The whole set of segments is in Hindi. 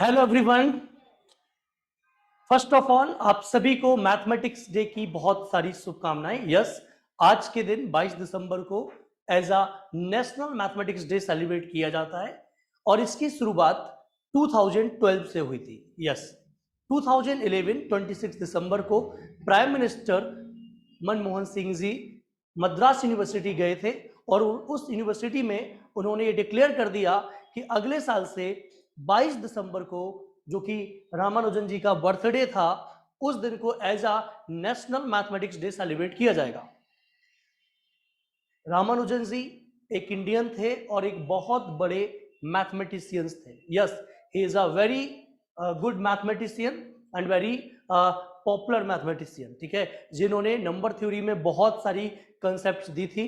Hello everyone. First of all आप सभी को मैथमेटिक्स डे की बहुत सारी शुभकामनाएं। यस, आज के दिन 22 दिसंबर को as a national mathematics day celebrate किया जाता है और इसकी शुरुआत 2012 से हुई थी। यस, 2011 26 दिसंबर को prime minister Manmohan Singh ji Madras university गए थे और उस यूनिवर्सिटी में उन्होंने ये डिक्लेयर कर दिया कि अगले साल से 22 दिसंबर को, जो कि रामानुजन जी का बर्थडे था, उस दिन को as a national mathematics day celebrate किया जाएगा। रामानुजन जी एक इंडियन थे और एक बहुत बड़े मैथमेटिशियंस थे। Yes, he is a very good mathematician and very popular mathematician. ठीक है, जिन्होंने नंबर थ्योरी में बहुत सारी कंसेप्ट्स दी थी।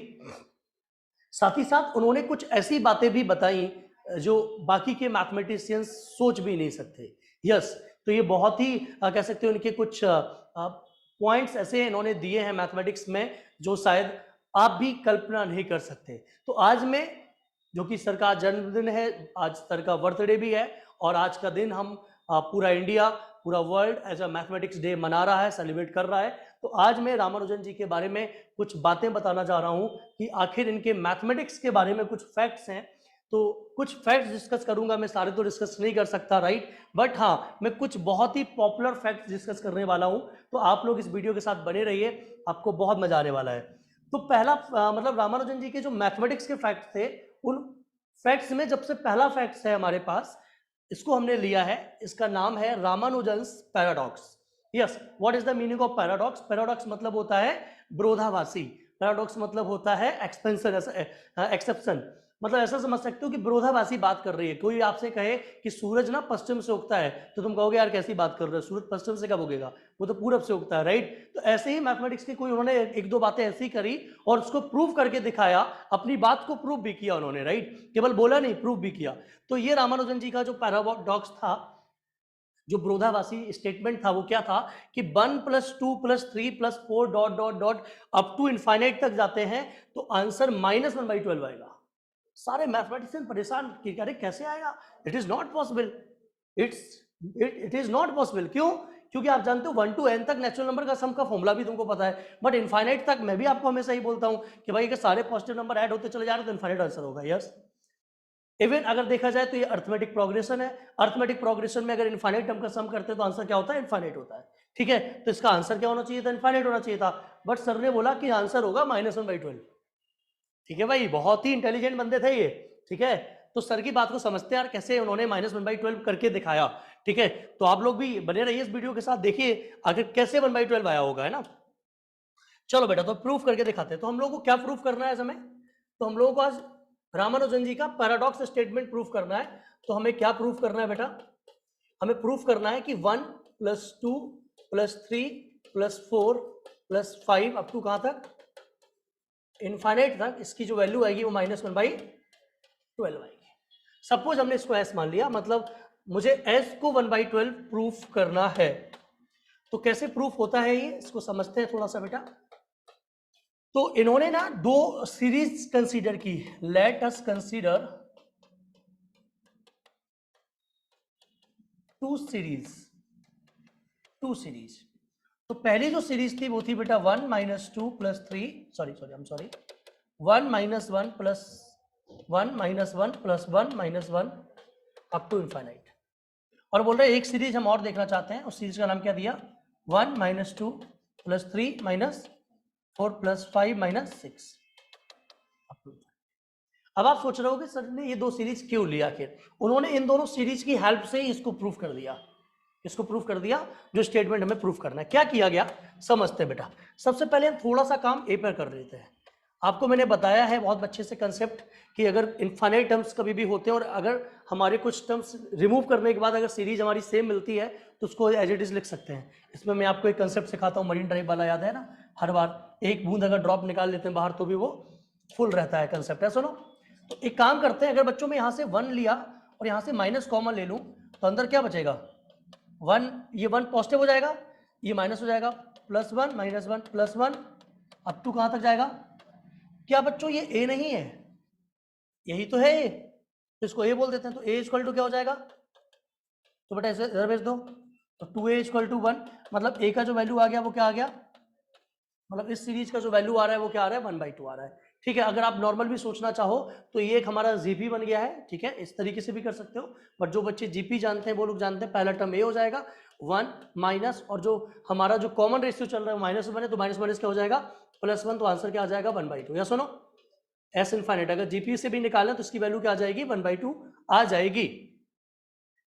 साथ ही साथ उन्होंने कुछ ऐसी बातें भी बताई जो बाकी के मैथमेटिशियंस सोच भी नहीं सकते। यस, तो ये बहुत ही कह सकते हैं उनके कुछ पॉइंट्स ऐसे इन्होंने दिए हैं मैथमेटिक्स में जो शायद आप भी कल्पना नहीं कर सकते। तो आज में, जो कि सर का जन्मदिन है, आज सर का बर्थडे भी है और आज का दिन हम पूरा इंडिया, पूरा world as a mathematics day मना रहा है, सेलिब्रेट कर रहा है। तो आज मैं रामानुजन जी के बारे में कुछ बातें बताना चाह रहा हूं कि आखिर इनके मैथमेटिक्स के बारे में कुछ फैक्ट्स हैं। तो कुछ फैक्ट्स डिस्कस करूंगा, मैं सारे तो डिस्कस नहीं कर सकता, राइट, बट हाँ, मैं कुछ बहुत ही पॉपुलर फैक्ट्स डिस्कस करने वाला हूं। तो आप लोग इस वीडियो के साथ बने रहिए, आपको बहुत मजा आने वाला है। तो पहला मतलब रामानुजन जी के जो मैथमेटिक्स के फैक्ट्स थे, उन फैक्ट्स में जब से पहला फैक्ट्स है हमारे पास, इसको हमने लिया है, इसका नाम है Ramanujan's paradox. Yes, what is the meaning of paradox? Paradox मतलब होता है विरोधाभासी। पैराडॉक्स मतलब होता है एक्सपेंशन, एक्सेप्शन। मतलब ऐसा समझ सकते हो कि विरोधाभासी बात कर रही है। कोई आपसे कहे कि सूरज ना पश्चिम से उगता है, तो तुम कहोगे यार कैसी बात कर रहे हो, सूरज पश्चिम से कब उगेगा, वो तो पूरब से उगता है, राइट। तो ऐसे ही मैथमेटिक्स की कोई उन्होंने एक दो बातें ऐसी करी और उसको प्रूव करके दिखाया, अपनी बात को प्रूव भी किया उन्होंने, राइट, केवल बोला नहीं, प्रूव भी किया। तो ये रामानुजन जी का जो पैराडॉक्स था, जो विरोधाभासी स्टेटमेंट था, वो क्या था कि 1 + 2 + 3 + 4 dot dot dot up to infinite तक जाते हैं तो आंसर -1/12 आएगा। सारे मैथमेटिशियन परेशान कि अरे कैसे आएगा, it is not possible, it is not possible. क्यों? क्योंकि आप जानते हो 1 to n तक नेचुरल नंबर का सम का फॉर्मूला भी तुमको पता है, बट इनफाइनाइट तक मैं भी आपको हमेशा ही बोलता हूं कि भाई अगर सारे पॉजिटिव नंबर ऐड होते चले जा रहे तो इनफाइनाइट आंसर होगा। यस, इवन अगर देखा जाए तो ये अर्थमेटिक प्रोग्रेशन है। अर्थमेटिक प्रोग्रेशन में अगर इनफाइनाइट टर्म का सम करते हैं तो आंसर क्या होता है? इनफाइनाइट होता है। ठीक है, तो इसका आंसर क्या होना चाहिए था? इनफाइनाइट होना चाहिए था, बट सर ने बोला कि आंसर होगा -1/12। ठीक है भाई, बहुत ही इंटेलिजेंट बंदे थे ये। ठीक है, तो सर की बात को समझते हैं यार, कैसे उन्होंने -1/12 करके दिखाया। ठीक है, तो आप लोग भी बने रहिए इस वीडियो के साथ, देखिए आखिर कैसे 1/12 आया होगा, है ना। चलो बेटा, तो प्रूफ करके दिखाते हैं। तो हम लोगों को क्या प्रूफ करना है समय? तो हम लोगों को आज रामानुजन जी का पैराडॉक्स स्टेटमेंट प्रूफ करना है। तो हमें क्या प्रूफ करना है बेटा? हमें प्रूफ करना है कि 1 + 2 + 3 + 4 + 5 अप टू कहां तक? इनफाइनाइट तक, इसकी जो वैल्यू आएगी वो -1/12 आएगी। सपोज हमने इसको एस मान लिया, मतलब मुझे एस को 1/12 प्रूफ करना है। तो कैसे प्रूफ होता है ये, इसको समझते हैं थोड़ा सा बेटा। तो इन्होंने ना दो सीरीज कंसीडर की। Let us consider two series. तो पहली जो सीरीज थी वो थी बेटा 1 - 2 + 3, सॉरी 1 - 1 + 1 - 1 + 1 - 1 अप टू इनफाइनाइट। और बोल रहे एक सीरीज हम और देखना चाहते हैं, उस सीरीज का नाम क्या दिया? 1 - 2 + 3 - 4 + 5 - 6 अप टू। अब आप सोच रहे हो कि सर ने ये दो सीरीज क्यों लिया? आखिर उन्होंने इन दोनों सीरीज की हेल्प से ही इसको प्रूफ कर दिया। इसको प्रूफ कर दिया, जो स्टेटमेंट हमें प्रूफ करना है। क्या किया गया समझते हैं बेटा। सबसे पहले हम थोड़ा सा काम ए पर कर लेते हैं। आपको मैंने बताया है बहुत अच्छे से कंसेप्ट कि अगर इनफाइनाइट टर्म्स कभी भी होते हैं और अगर हमारे कुछ टर्म्स रिमूव करने के बाद अगर सीरीज हमारी सेम मिलती है तो उसको एज इट इज लिख सकते हैं। इसमें मैं आपको एक कंसेप्ट सिखाता हूँ, मरीन ड्राइव वाला, याद है ना? हर बार एक बूंद अगर ड्रॉप निकाल लेते हैं बाहर तो भी वो फुल रहता है, कंसेप्ट है, सुनो। तो एक काम करते हैं, अगर बच्चों में यहाँ से 1 लिया और यहाँ से माइनस कॉमन ले लूँ तो अंदर क्या बचेगा? 1, ये 1 पॉजिटिव हो जाएगा, ये माइनस हो जाएगा, +1 - 1 +1 अप टू कहां तक जाएगा? क्या बच्चों ये ए नहीं है? यही तो है ए, तो इसको ए बोल देते हैं। तो ए इक्वल टू क्या हो जाएगा? तो बेटा इसे इधर भेज दो, तो 2a इक्वल टू 1, मतलब a का जो वैल्यू आ गया वो क्या आ गया, मतलब इस सीरीज का जो वैल्यू आ रहा है वो क्या आ रहा है, 1/2 आ रहा है। ठीक है, अगर आप नॉर्मल भी सोचना चाहो तो ये एक हमारा जीपी बन गया है। ठीक है, इस तरीके से भी कर सकते हो, बट जो बच्चे जीपी जानते हैं वो लोग जानते हैं पहला टर्म ए हो जाएगा 1 माइनस, और जो हमारा जो कॉमन रेशियो चल रहा है माइनस 1 है, तो माइनस माइनस क्या हो जाएगा, +1, तो आंसर क्या आ जाएगा 1/2। या सुनो, एस इनफाइनाइट अगर जीपी से भी निकालना तो इसकी वैल्यू क्या आ जाएगी, 1/2 आ जाएगी।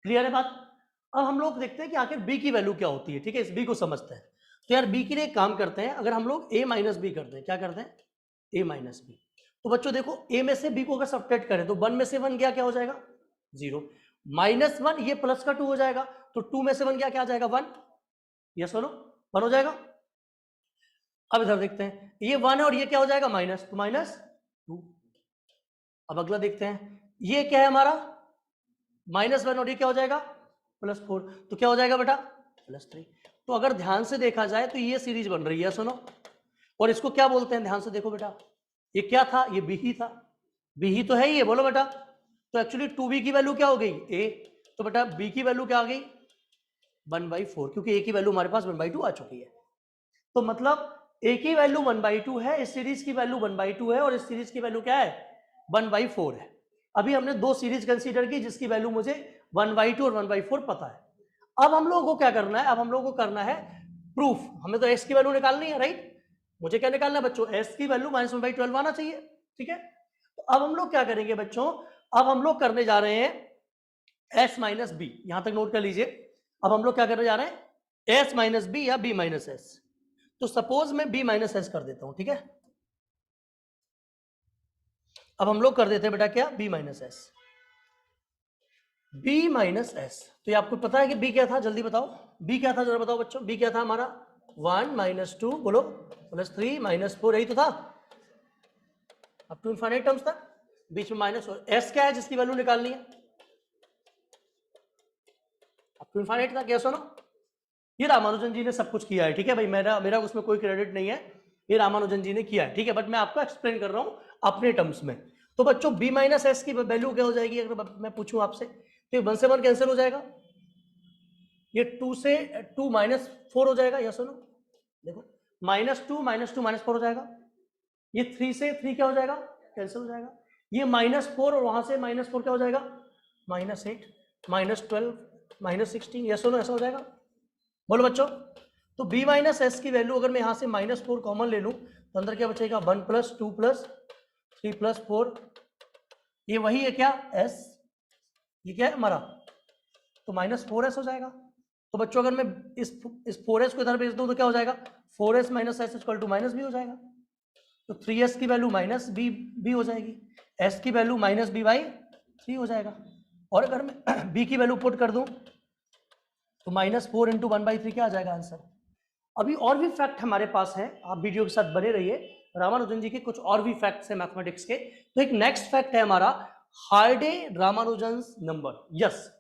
क्लियर है बात। अब हम लोग देखते हैं कि आखिर बी की वैल्यू क्या होती है। ठीक है, इस बी को समझते हैं। तो यार बी के लिए एक काम करते हैं, अगर हम लोग a माइनस बी करते हैं, क्या करते हैं, a माइनस बी, तो बच्चों देखो a में से b को अगर सब्ट्रैक्ट करें तो 1 में से 1 गया क्या हो जाएगा 0, -1 ये प्लस का 2 हो जाएगा, तो 2 में से 1 गया क्या आ जाएगा 1, ये सुनो 1 हो जाएगा। अब इधर देखते हैं, ये 1 है और ये क्या हो जाएगा माइनस, तो -2। अब अगला देखते हैं, ये क्या है हमारा -1 और ये क्या हो जाएगा +4, तो क्या हो जाएगा बेटा +3। तो अगर ध्यान से देखा जाए तो ये सीरीज बन रही है, सुनो, और इसको क्या बोलते हैं, ध्यान से देखो बेटा, ये क्या था, ये बी ही था, बी ही तो है ये, बोलो बेटा। तो एक्चुअली 2b की वैल्यू क्या हो गई a, तो बेटा b की वैल्यू क्या आ गई 1/4, क्योंकि a की वैल्यू हमारे पास 1/2 आ चुकी है। तो मतलब a की वैल्यू 1/2 है, इस सीरीज की वैल्यू 1/2 है, और इस सीरीज की वैल्यू क्या है 1/4 है। अभी हमने दो सीरीज कंसीडर की जिसकी वैल्यू मुझे 1/2 और 1/4 पता है। अब हम लोगों को क्या करना है, अब हम लोगों को करना है प्रूफ, हमें तो x की वैल्यू निकालनी है, राइट। मुझे क्या निकालना है बच्चों, s की वैल्यू -1/12 आना चाहिए। ठीक है, तो अब हम लोग क्या करेंगे बच्चों, अब हम लोग करने जा रहे हैं s माइनस बी, यहां तक नोट कर लीजिए। अब हम लोग क्या करने जा रहे हैं s माइनस बी या b माइनस एस। तो सपोज मैं b माइनस एस कर देता हूं, ठीक है। अब हम लोग कर देते हैं बेटा क्या, b minus S, b minus S. तो ये आपको पता है कि b क्या था, जल्दी बताओ b क्या था, जरा बताओ बच्चों, b क्या था हमारा 1 - 2 बोलो +3 -4, यही तो था अप टू इनफाइनाइट टर्म्स तक, बीच में माइनस, और s क्या है जिसकी वैल्यू निकालनी है अप टू इनफाइनाइट तक। यस और नो, ये रामानुजन जी ने सब कुछ किया है। ठीक है भाई, मेरा उसमें कोई क्रेडिट नहीं है, ये रामानुजन जी ने किया है। ठीक है, बट मैं आपको एक्सप्लेन कर रहा हूं अपने टर्म्स में। तो बच्चों b माइनस एस की वैल्यू क्या हो जाएगी, अगर मैं पूछूं आपसे, तो 1 से 1 कैंसिल हो जाएगा, ये 2 से 2 -4 हो जाएगा। यस और नो, देखो -2 -4 हो जाएगा, ये 3 से 3 क्या हो जाएगा कैंसिल हो जाएगा, ये -4 और वहां से -4 क्या हो जाएगा -8 -12 -16। यस और नो, ऐसा हो जाएगा, बोलो बच्चों। तो b माइनस एस की वैल्यू अगर मैं यहां से -4 कॉमन ले लूं तो अंदर क्या बचेगा 1 + 2 + 3 + 4, ये वही है क्या s, ये क्या है हमारा, तो -4s हो जाएगा। तो बच्चों अगर मैं इस 4s को इधर भेज दूं तो क्या हो जाएगा 4s - s = -b हो जाएगा। तो 3s की वैल्यू -b हो जाएगी, s की वैल्यू -b/3 हो जाएगा। और अगर मैं b की वैल्यू पुट कर दूं तो -4 × 1/3 क्या आ जाएगा आंसर। अभी और भी फैक्ट हमारे पास है, आप वीडियो के साथ बने रहिए, रामानुजन जी के कुछ और भी फैक्ट्स हैं मैथमेटिक्स के। तो एक नेक्स्ट फैक्ट है हमारा Hardy Ramanujan number. Yes,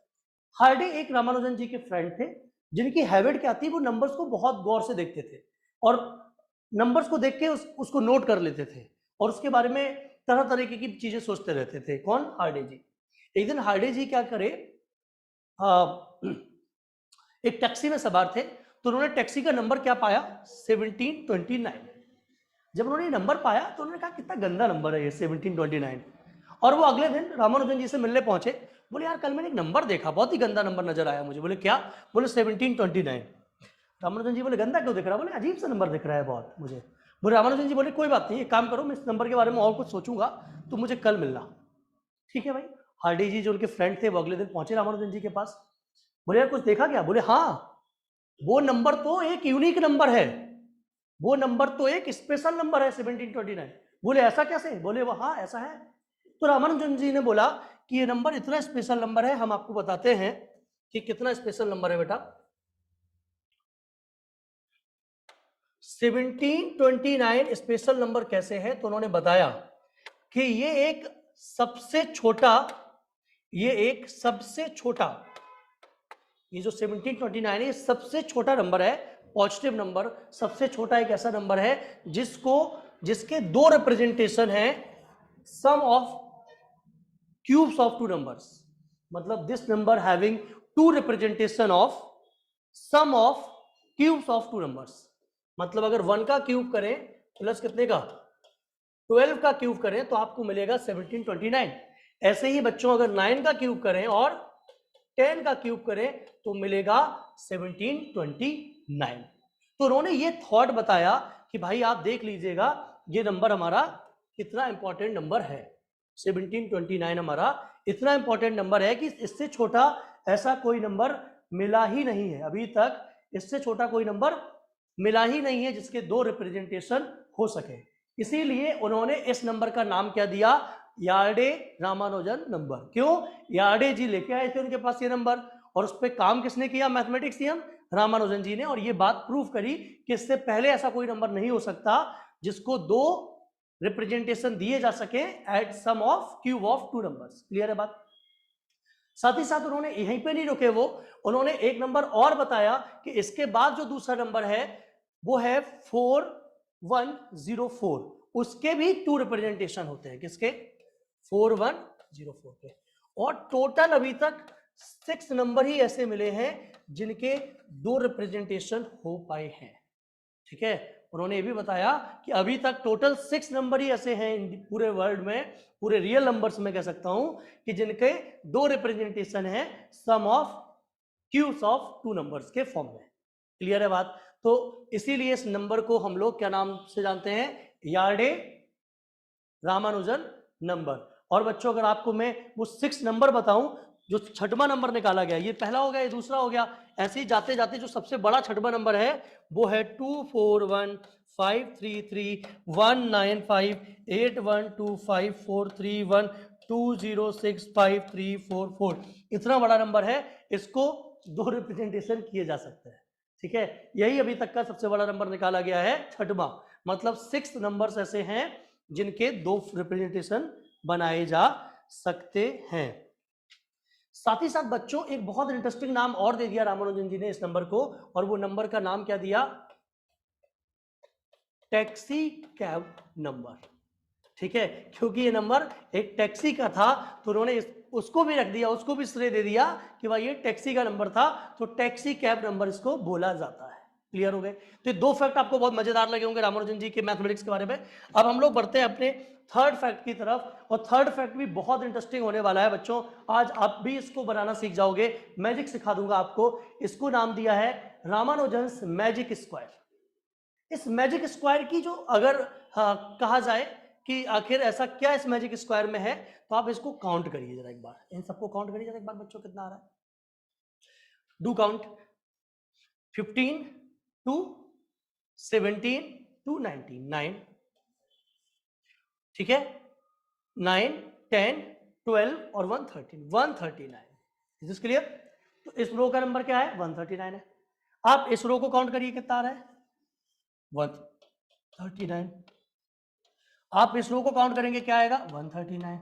Hardy एक रामानुजन जी के फ्रेंड थे जिनकी हैबिट क्या थी, वो नंबर्स को बहुत गौर से देखते थे और नंबर्स को देख के उसको नोट कर लेते थे और उसके बारे में तरह तरह की चीजें सोचते रहते थे। कौन, हार्डे जी। एक दिन हार्डे जी क्या करे, एक टैक्सी में सवार थे, तो उन्होंने टैक्सी का नंबर क्या पाया 1729। जब उन्होंने ये नंबर पाया तो उन्होंने कहा कितना गंदा नंबर है ये 1729। और वो अगले दिन रामानुजन जी से मिलने पहुंचे, बोले यार कल मैंने एक नंबर देखा, बहुत ही गंदा नंबर नजर आया मुझे। बोले क्या, बोले 1729। रामानुजन जी बोले गंदा क्यों दिख रहा है, बोले अजीब सा नंबर दिख रहा है बहुत मुझे। बोले रामानुजन जी बोले कोई बात नहीं, एक काम करो, मैं इस नंबर के बारे में और कुछ सोचूंगा, तो मुझे कल मिलना। ठीक है भाई, हार्डी जी जो उनके फ्रेंड थे वो अगले दिन पहुंचे रामानुजन जी के पास। बोले यार कुछ देखा क्या, बोले हाँ वो नंबर तो एक यूनिक नंबर है, वो नंबर तो एक स्पेशल नंबर है 1729। बोले ऐसा कैसे, बोले वो हाँ ऐसा है। तो रामानुजन जी ने बोला कि ये नंबर इतना स्पेशल नंबर है, हम आपको बताते हैं कि कितना स्पेशल नंबर है बेटा। 1729 स्पेशल नंबर कैसे है, तो उन्होंने बताया कि ये एक सबसे छोटा, ये जो 1729 है ये सबसे छोटा नंबर है, पॉजिटिव नंबर, सबसे छोटा एक ऐसा नंबर है जिसके दो रिप्रेजेंटेशन है, sum of cubes of two numbers. मतलब this number having two representation of sum of cubes of two numbers. मतलब अगर 1 का क्यूब करें प्लस कितने का 12 का क्यूब करें तो आपको मिलेगा 1729। ऐसे ही बच्चों अगर 9 का क्यूब करें और 10 का क्यूब करें तो मिलेगा 1729। तो उन्होंने ये थॉट बताया कि भाई आप देख लीजिएगा ये नंबर हमारा कितना इंपॉर्टेंट नंबर है। 1729 हमारा इतना इंपॉर्टेंट नंबर है कि इससे छोटा ऐसा कोई नंबर मिला ही नहीं है अभी तक, इससे छोटा कोई नंबर मिला ही नहीं है जिसके दो रिप्रेजेंटेशन हो सके। इसीलिए उन्होंने इस नंबर का नाम क्या दिया, यार्डे रामानुजन नंबर। क्यों, यार्डे जी लेके आए थे उनके पास ये नंबर और उस पर काम किसने किया, मैथमेटिशियन रामानुजन जी ने। और ये बात प्रूव करी कि इससे पहले ऐसा कोई नंबर नहीं हो सकता जिसको दो रिप्रेजेंटेशन दिए जा सके at sum of cube of two numbers. Clear है बात। साथ ही साथ उन्होंने यहीं पे नहीं रुके, उन्होंने एक नंबर और बताया कि इसके बाद जो दूसरा नंबर है वो है 4104, उसके भी टू रिप्रेजेंटेशन होते हैं। किसके, 4104 के। और टोटल अभी तक 6 नंबर ही ऐसे मिले हैं जिनके दो रिप्रेजेंटेशन हो पाए हैं। ठीक है, उन्होंने ये भी बताया कि अभी तक टोटल 6 नंबर ही ऐसे हैं पूरे वर्ल्ड में, पूरे रियल नंबर्स में कह सकता हूं कि जिनके दो रिप्रेजेंटेशन है sum of cubes of two numbers के फॉर्म में। क्लियर है बात। तो इसीलिए इस नंबर को हम लोग क्या नाम से जानते हैं, यार्डे रामानुजन नंबर। और बच्चों अगर आपको मैं वो 6 नंबर बताऊं, जो छठवां नंबर निकाला गया, ये पहला हो गया, ये दूसरा हो गया, ऐसे ही जाते जाते जो सबसे बड़ा छठवां नंबर है वो है 24153311254312065344। इतना बड़ा नंबर है, इसको दो रिप्रेजेंटेशन किए जा सकते हैं। ठीक है, यही अभी तक का सबसे बड़ा नंबर निकाला गया है, छठवां। मतलब 6 नंबर्स ऐसे हैं जिनके दो रिप्रेजेंटेशन बनाए जा सकते हैं। साथ ही साथ बच्चों एक बहुत इंटरेस्टिंग नाम और दे दिया रामानुजन जी ने इस नंबर को, और वो नंबर का नाम क्या दिया, टैक्सी कैब नंबर। ठीक है, क्योंकि ये नंबर एक टैक्सी का था तो उन्होंने उसको भी रख दिया, उसको भी श्रेय दे दिया कि भाई ये टैक्सी का नंबर था, तो टैक्सी कैब नंबर इसको बोला जाता है। क्लियर हो गए। तो ये दो फैक्ट आपको बहुत मजेदार लगे होंगे रामानुजन जी के मैथमेटिक्स के बारे में। अब हम लोग बढ़ते हैं अपने थर्ड फैक्ट की तरफ, और थर्ड फैक्ट भी बहुत इंटरेस्टिंग होने वाला है बच्चों। आज आप भी इसको बनाना सीख जाओगे, मैजिक सिखा दूंगा आपको। इसको नाम दिया है रामानुजन्स मैजिक स्क्वायर। इस मैजिक स्क्वायर की जो अगर कहा जाए कि आखिर ऐसा क्या इस मैजिक स्क्वायर में है, तो आप इसको काउंट करिए जरा एक बार, इन सबको काउंट करिए जरा एक बार बच्चों, कितना आ रहा है। डू काउंट 15 टू 17 टू 19, 9, ठीक है, 9 10 12 और 113, 139। Is this clear. तो इस रो का नंबर क्या है, 139 है। आप इस रो को काउंट करिए कितना आ रहा है, 139। आप इस रो को काउंट करेंगे क्या आएगा, 139।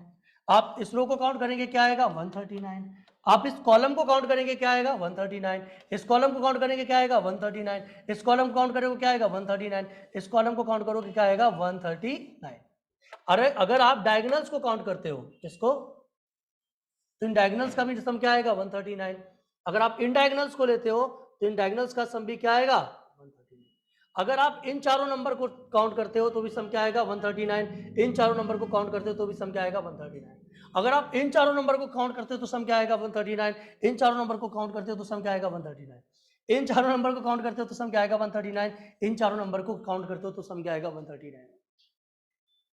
आप इस रो को काउंट करेंगे क्या आएगा, 139। आप इस कॉलम को काउंट करेंगे क्या आएगा, 139। इस कॉलम को काउंट करेंगे क्या आएगा, 139। इस कॉलम को काउंट करोगे क्या आएगा, 139। इस कॉलम को काउंट करोगे क्या आएगा, 139। अरे अगर आप डायगोनल्स को काउंट करते हो इसको, तो इन डायगोनल्स का भी सम क्या आएगा, 139। अगर आप इन डायगोनल्स को लेते हो तो इन डायगोनल्स का सम भी क्या आएगा, 139। अगर आप इन चारों नंबर को काउंट करते हो तो भी सम क्या आएगा, 139। इन चारों नंबर को काउंट करते हो तो भी सम क्या आएगा, 139। अगर आप इन चारों नंबर को काउंट करते हो तो सम क्या आएगा, 139। इन चारों नंबर को काउंट करते हो तो सम क्या आएगा, 139। इन चारों नंबर को काउंट करते हो तो सम क्या आएगा, 139। इन चारों नंबर को काउंट करते हो तो सम क्या आएगा, 139।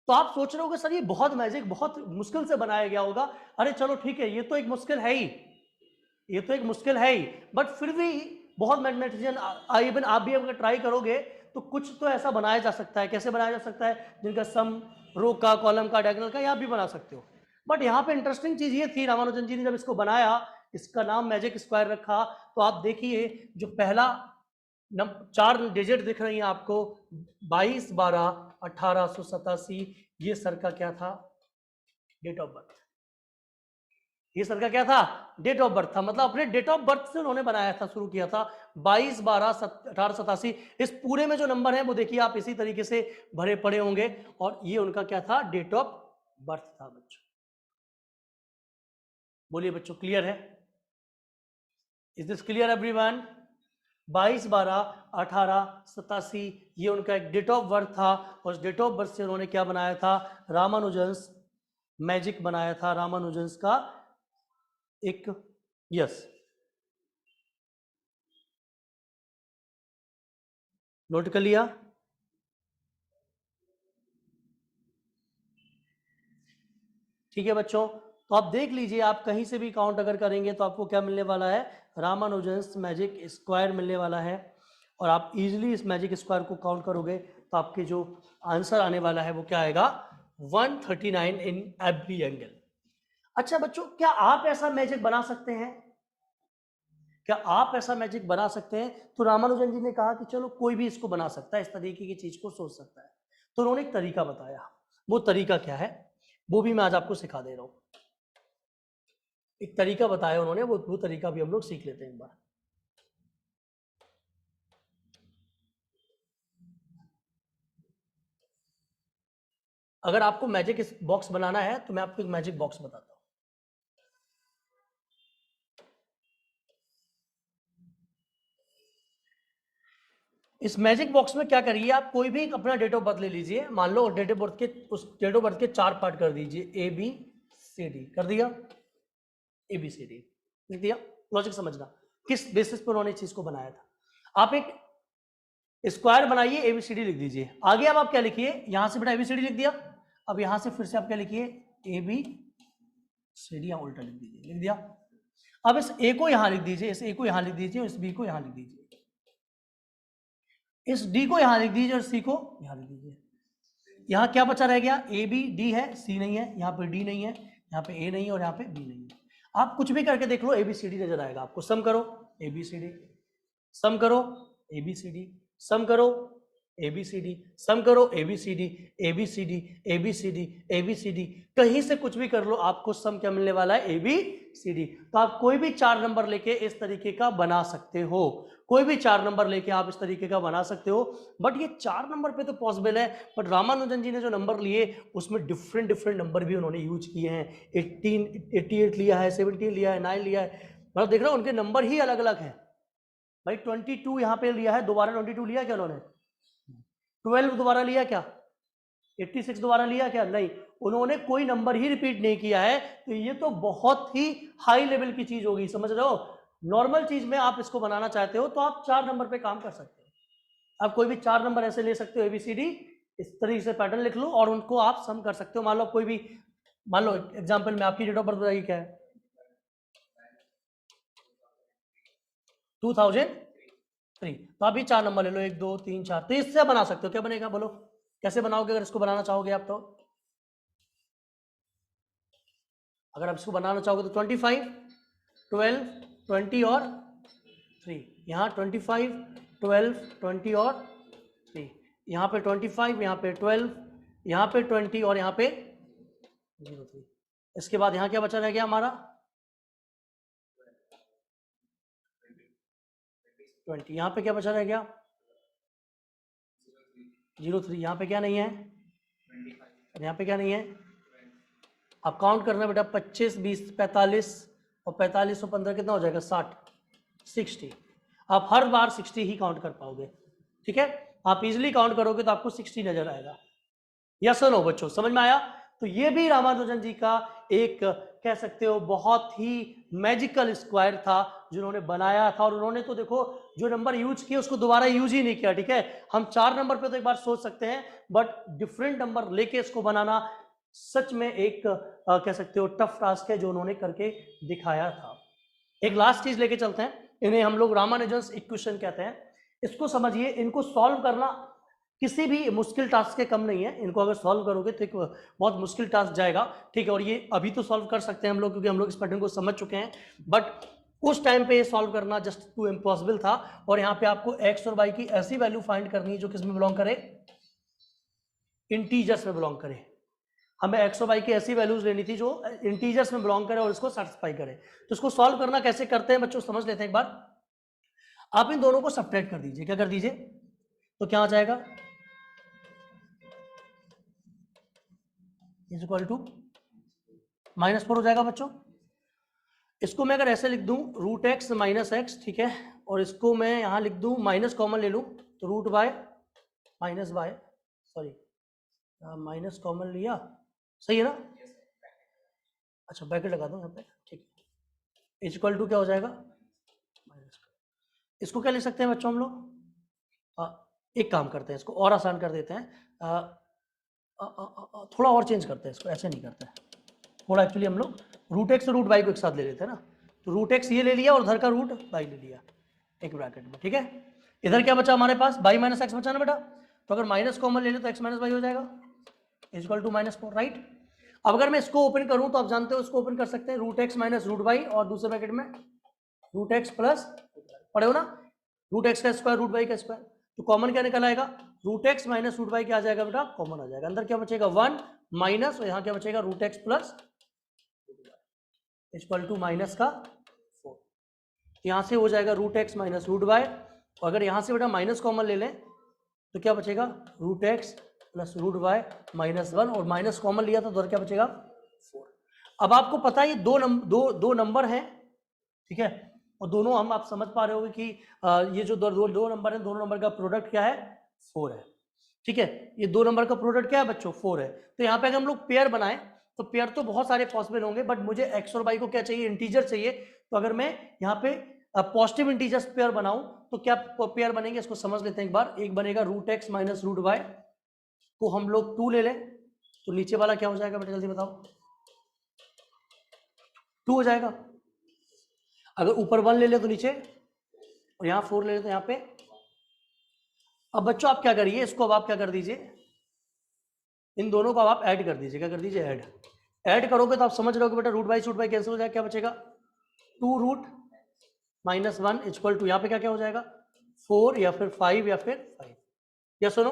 तो आप सोच रहे होगे सर ये बहुत मैजिक, बहुत मुश्किल से बनाया गया होगा। अरे चलो ठीक है, ये तो एक मुश्किल है ही, ये तो एक मुश्किल है ही, बट फिर भी बहुत मैथमेटिशियन, इवन आप भी अगर ट्राई करोगे तो कुछ तो ऐसा बनाया जा सकता है। कैसे बनाया जा सकता है, जिनका सम रो का, कॉलम का, डायगोनल का, यहाँ भी बना सकते हो। बट यहाँ पे इंटरेस्टिंग चीज ये थी, रामानुजन जी ने जब इसको बनाया, इसका नाम मैजिक स्क्वायर रखा, तो आप देखिए जो पहला 4 डिजिट दिख रही हैं आपको, 22/12/1887, ये सर का क्या था, डेट ऑफ बर्थ। ये सर का क्या था, डेट ऑफ बर्थ था। मतलब अपने डेट ऑफ बर्थ से उन्होंने बनाया था, शुरू किया था 22/12/1887। इस पूरे में जो नंबर है वो देखिए आप इसी तरीके से भरे पड़े होंगे, और ये उनका क्या था, डेट ऑफ बर्थ था बच्चों। बोलिए बच्चों, क्लियर है। Is this clear everyone? 22/12/1887 ये उनका एक डेट ऑफ बर्थ था, और उस डेट ऑफ बर्थ से उन्होंने क्या बनाया था? रामानुजन्स मैजिक बनाया था, रामानुजन्स का एक, यस, नोट कर लिया? ठीक है बच्चों, तो आप देख लीजिए, आप कहीं से भी काउंट अगर करेंगे तो आपको क्या मिलने वाला है? रामानुजन्स मैजिक स्क्वायर मिलने वाला है, और आप इजीली इस मैजिक स्क्वायर को काउंट करोगे तो आपके जो आंसर आने वाला है वो क्या आएगा? 139 इन एवरी एंगल। अच्छा बच्चों, क्या आप ऐसा मैजिक बना सकते हैं? क्या आप ऐसा मैजिक बना सकते हैं? तो रामानुजन जी ने कहा कि चलो कोई भी इसको बना सकता है, इस तरीके की चीज को सोच सकता है। तो उन्होंने एक तरीका बताया, वो तरीका क्या है वो भी मैं आज आपको सिखा दे रहा हूं। एक तरीका बताया उन्होंने, वो तरीका भी हम लोग सीख लेते हैं एक बार। अगर आपको मैजिक बॉक्स बनाना है तो मैं आपको एक मैजिक बॉक्स बताता हूं। इस मैजिक बॉक्स में क्या करिए, आप कोई भी अपना डेट ऑफ बर्थ ले लीजिए, मान लो डेट ऑफ बर्थ के, उस डेट ऑफ बर्थ के 4 पार्ट कर दीजिए, ए बी सी डी कर दिया, ए बी सी डी लिख दिया। लॉजिक समझना किस बेसिस पर उन्होंने इस चीज को बनाया था। आप एक स्क्वायर बनाइए, एबीसीडी लिख दीजिए। आगे अब आप क्या लिखिए, यहां से बेटा एबीसीडी लिख दिया, अब यहां से फिर से आप क्या लिखिए, ए बी सी डी, उल्टा लिख दीजिए, लिख दिया। अब इस ए को यहां लिख दीजिए, इस ए को यहां लिख दीजिए, इस बी को यहां लिख दीजिए, इस डी को यहां लिख दीजिए और सी को यहां लिख दीजिए। यहां क्या बचा रह गया? ए बी डी है, सी नहीं है, यहाँ पे डी नहीं है, यहाँ पे ए नहीं है और यहाँ पे बी नहीं है। आप कुछ भी करके देख लो, एबीसीडी नजर आएगा आपको। सम करो एबीसीडी, सम करो एबीसीडी, सम करो एबीसीडी, सम करो एबीसीडी, एबीसीडी, एबीसीडी, एबीसीडी, कहीं से कुछ भी कर लो, आपको सम क्या मिलने वाला है? एबीसीडी। तो आप कोई भी 4 नंबर लेके इस तरीके का बना सकते हो, कोई भी 4 नंबर लेके आप इस तरीके का बना सकते हो। बट ये 4 नंबर पे तो पॉसिबल है, बट रामानुजन जी ने जो नंबर लिए उसमें डिफरेंट डिफरेंट नंबर भी उन्होंने यूज किए हैं। 88 लिया है, 17 लिया है, 9 लिया है, मतलब देख रहे हो उनके नंबर ही अलग अलग है भाई। 22 यहाँ पे लिया है, दोबारा 22 लिया क्या उन्होंने? 12 दोबारा लिया क्या? 86 दोबारा लिया क्या? नहीं, उन्होंने कोई नंबर ही रिपीट नहीं किया है। तो ये तो बहुत ही हाई लेवल की चीज होगी, समझ रहे हो? नॉर्मल चीज में आप इसको बनाना चाहते हो तो आप 4 नंबर पे काम कर सकते हो। आप कोई भी 4 नंबर ऐसे ले सकते हो, एबीसीडी इस तरीके से पैटर्न लिख लो और उनको आप सम कर सकते हो। मान लो कोई भी, मान लो एग्जाम्पल में आपकी डेट ऑफ बर्थ बताइए क्या है? 2003। तो आप ये 4 नंबर ले लो, 1 2 3 4, तो इससे बना सकते हो। क्या बनेगा बोलो, कैसे बनाओगे अगर इसको बनाना चाहोगे आप? तो अगर आप इसको बनाना चाहोगे तो 25 12 20 और 3, यहाँ 25 12 20 और 3, यहाँ पे 25, यहाँ पे 12, यहाँ पे 20 और यहाँ पे 03। इसके बाद यहाँ क्या बचा रह गया हमारा? 20। यहाँ पे क्या बचा रह गया? 03। यहाँ पे क्या नहीं है? यहाँ पे क्या नहीं है? आप काउंट करना बेटा, 25 20 45 और 45 और 15 कितना हो जाएगा? 60 60। आप हर बार 60 ही काउंट कर पाओगे, ठीक है? आप इजीली काउंट करोगे तो आपको 60 नजर आएगा। यस और नो बच्चों, समझ में आया? तो ये भी रामानुजन जी का एक कह सकते हो बहुत ही मैजिकल स्क्वायर था जो उन्होंने बनाया था। और उन्होंने तो देखो जो नंबर यूज किए उसको दोबारा यूज ही नहीं किया, ठीक है? हम 4 नंबर पे तो एक बार सोच सकते हैं, बट डिफरेंट नंबर लेके इसको बनाना सच में एक कह सकते हो टफ टास्क है जो उन्होंने करके दिखाया था। एक लास्ट चीज लेके चलते हैं, इन्हें हम लोग रामानुजन्स इक्वेशन कहते हैं। इसको समझिए, इनको सॉल्व करना किसी भी मुश्किल टास्क के कम नहीं है। इनको अगर सॉल्व करोगे तो एक बहुत मुश्किल टास्क जाएगा, ठीक है? और ये अभी तो सॉल्व कर सकते हैं हम लोग क्योंकि हम लोग इस पैटर्न को समझ चुके हैं, बट उस टाइम पे ये सॉल्व करना जस्ट टू इम्पॉसिबल था। और यहाँ पे आपको एक्स और वाई की ऐसी वैल्यू फाइंड करनी है जो किस में बिलोंग करे? इंटीजर्स में बिलोंग करे। हमें एक्स और वाई की ऐसी वैल्यूज लेनी थी जो इंटीजर्स में बिलोंग करे और इसको सेटिस्फाई करे। तो इसको सॉल्व करना कैसे करते हैं बच्चों, समझ लेते हैं एक बार। आप इन दोनों को सब्ट्रैक्ट कर दीजिए। क्या कर दीजिए? तो क्या आ जाएगा? इज इक्वल टू -4 हो जाएगा बच्चों। इसको मैं अगर ऐसे लिख दूं रूट एक्स माइनस एक्स, ठीक है, और इसको मैं यहाँ लिख दूं माइनस कॉमन ले लूं तो root y minus y, sorry minus common लिया, सही है ना? अच्छा ब्रैकेट लगा दूं यहाँ पे, ठीक है, इक्वल टू क्या हो जाएगा माइनस। इसको क्या लिख सकते हैं बच्चों हम लोग? एक काम करते हैं, इसको और आसान कर देते हैं, थोड़ा और चेंज करते हैं इसको, ऐसे नहीं करते हैं थोड़ा, एक्चुअली हम लोग रूट एक्स और रूट वाई को एक साथ ले लेते हैं ना, तो रूट एक्स ये ले लिया और उधर का रूट वाई ले लिया एक ब्रैकेट में, ठीक है। इधर क्या बचा हमारे पास, वाई माइनस एक्स बचा ना बेटा, तो अगर माइनस कॉमन ले ले तो एक्स माइनस वाई हो जाएगा इक्वल टू -4, राइट। अब अगर मैं इसको ओपन करूं तो आप जानते हो इसको ओपन कर सकते हैं root x minus root y, और दूसरे ब्रैकेट में रूट एक्स प्लस, पढ़े हो ना, रूट एक्स का स्क्वायर रूट वाई का स्क्वायर, तो कॉमन क्या निकल आएगा, root x minus root y क्या आ जाएगा बेटा, कॉमन आ जाएगा, अंदर क्या बचेगा 1 माइनस, और यहाँ क्या बचेगा root x plus equal to minus का 4, यहाँ से हो जाएगा root x minus root y, और अगर यहाँ से बेटा माइनस कॉमन ले लें तो क्या बचेगा root x plus root y -1, और माइनस कॉमन लिया तो उधर क्या बचेगा 4। अब आपको पता है ये दो नंबर हैं, ठीक है, और दोनों हम आप समझ पा रहे होंगे कि ये जो दो नंबर है, दोनों नंबर का प्रोडक्ट क्या है 4 है, ठीक है, ये दो नंबर का प्रोडक्ट क्या है बच्चों 4 है। तो यहाँ पे अगर हम लोग पेयर बनाएं तो पेयर तो बहुत सारे पॉसिबल होंगे, बट मुझे एक्स और वाई को क्या चाहिए, इंटीजर चाहिए। तो अगर मैं यहाँ पे पॉजिटिव इंटीजर्स पेयर बनाऊं तो क्या पेयर बनेंगे, इसको समझ लेते हैं एक बार। एक बनेगा root x minus root y को हम लोग 2 ले लें, तो नीचे वाला क्या हो जाएगा बेटा, जल्दी बताओ, 2 हो जाएगा। अगर ऊपर 1 ले ले तो नीचे, और यहाँ 4 ले ले तो यहाँ पे। अब बच्चों आप क्या करिए, इसको अब आप क्या कर दीजिए, इन दोनों को अब आप ऐड कर दीजिए, क्या कर दीजिए ऐड करोगे तो आप समझ रहे हो कि बेटा रूट बाई कैंसिल हो जाएगा, क्या बचेगा 2 रूट -1 इक्वल टू यहाँ पे क्या क्या हो जाएगा 4 या फिर 5 या फिर 5, या सुनो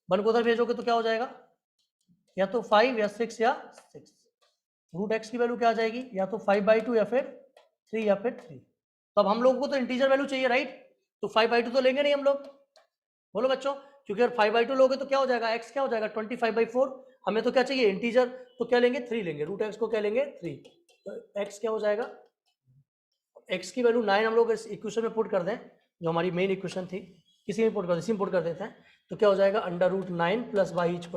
1 को उधर भेजोगे तो क्या हो जाएगा, या तो 5 या 6 या 6, रूट एक्स की वैल्यू क्या आ जाएगी, या तो 5/2 या फिर 3 या फिर 3। तो अब हम लोगों को तो इंटीजर वैल्यू चाहिए, राइट, तो 5/2 तो लेंगे नहीं हम लोग, बोलो बच्चों, क्योंकि अगर 5/2 लोगे तो क्या हो जाएगा, x क्या हो जाएगा 25/4, हमें तो क्या चाहिए इंटीजर, तो क्या लेंगे 3 लेंगे, रूट एक्स को क्या लेंगे 3, तो x क्या हो जाएगा, x की वैल्यू 9 हम लोग इस इक्वेशन में पुट कर दें, जो हमारी मेन इक्वेशन थी, किसी में पुट कर, इसी में पुट कर देते हैं, तो क्या हो जाएगा √9 + y =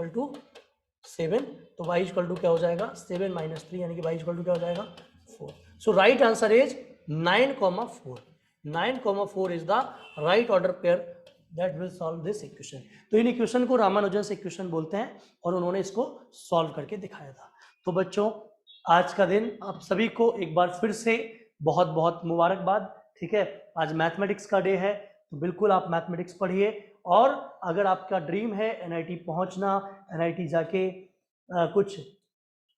7, तो y = क्या हो जाएगा 7 - 3, यानी कि y = क्या हो जाएगा 4। So right answer is 9,4, 9,4 is the right order pair that will solve this equation। तो इन इक्वेशन को रामानुजन से इक्वेशन बोलते हैं, और उन्होंने इसको सॉल्व करके दिखाया था। तो बच्चों आज का दिन आप सभी को एक बार फिर से बहुत बहुत मुबारकबाद, ठीक है। आज मैथमेटिक्स का डे है, तो बिल्कुल आप मैथमेटिक्स पढ़िए, और अगर आपका ड्रीम है NIT पहुंचना, NIT जाके कुछ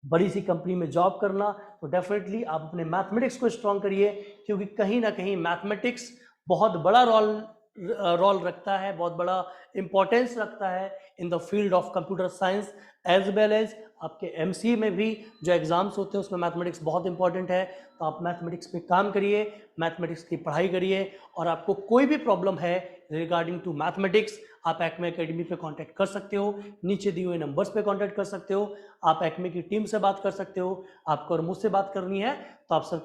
बड़ी सी कंपनी में जॉब करना, तो डेफिनेटली आप अपने मैथमेटिक्स को स्ट्रॉन्ग करिए, क्योंकि कहीं ना कहीं मैथमेटिक्स बहुत बड़ा रोल रखता है, बहुत बड़ा इंपॉर्टेंस रखता है in the field of computer science, as well as आपके MCA में भी जो एग्जाम्स होते हैं उसमें मैथमेटिक्स बहुत इंपॉर्टेंट है। तो आप मैथमेटिक्स पे काम करिए, मैथमेटिक्स की पढ़ाई करिए, और आपको कोई भी प्रॉब्लम है रिगार्डिंग टू मैथमेटिक्स, आप एक्मे एकेडमी पे कांटेक्ट कर सकते हो, नीचे दिए हुए नंबर्स पे कांटेक्ट कर सकते हो, आप एक्मे की टीम से बात कर सकते हो। आपको अगर मुझसे बात करनी है तो आप सर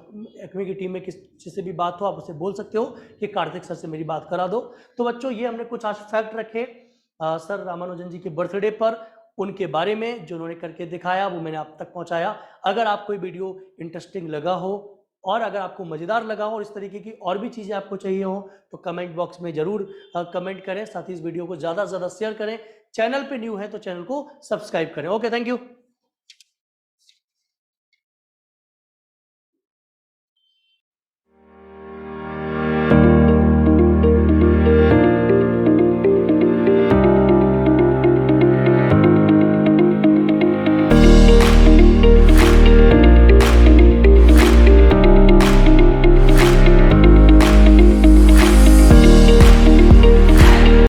एक्मे की टीम में किसी से भी बात हो, आप उससे बोल सकते हो कि कार्तिक सर से मेरी बात करा दो। तो बच्चों ये हमने कुछ आज फैक्ट रखे सर रामानुजन जी के बर्थडे पर, उनके बारे में जो उन्होंने करके दिखाया वो मैंने आप तक पहुंचाया। अगर आपको ये वीडियो इंटरेस्टिंग लगा हो, और अगर आपको मज़ेदार लगा हो और इस तरीके की और भी चीज़ें आपको चाहिए हो, तो कमेंट बॉक्स में ज़रूर कमेंट करें। साथ ही इस वीडियो को ज़्यादा से ज़्यादा शेयर करें। चैनल पे न्यू है तो चैनल को सब्सक्राइब करें। Okay, thank you.